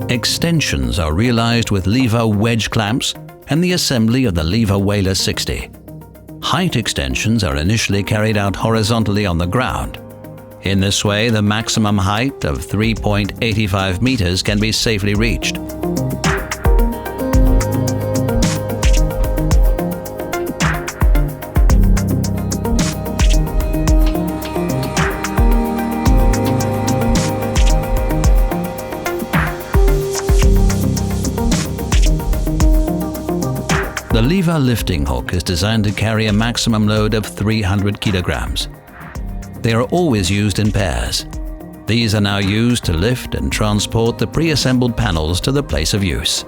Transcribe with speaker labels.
Speaker 1: Extensions are realized with LIWA Wedge Clamps and the assembly of the LIWA Waler 60. Height extensions are initially carried out horizontally on the ground. In this way, the maximum height of 3.85 meters can be safely reached. The LIWA Lifting Hook is designed to carry a maximum load of 300 kilograms. They are always used in pairs. These are now used to lift and transport the pre-assembled panels to the place of use.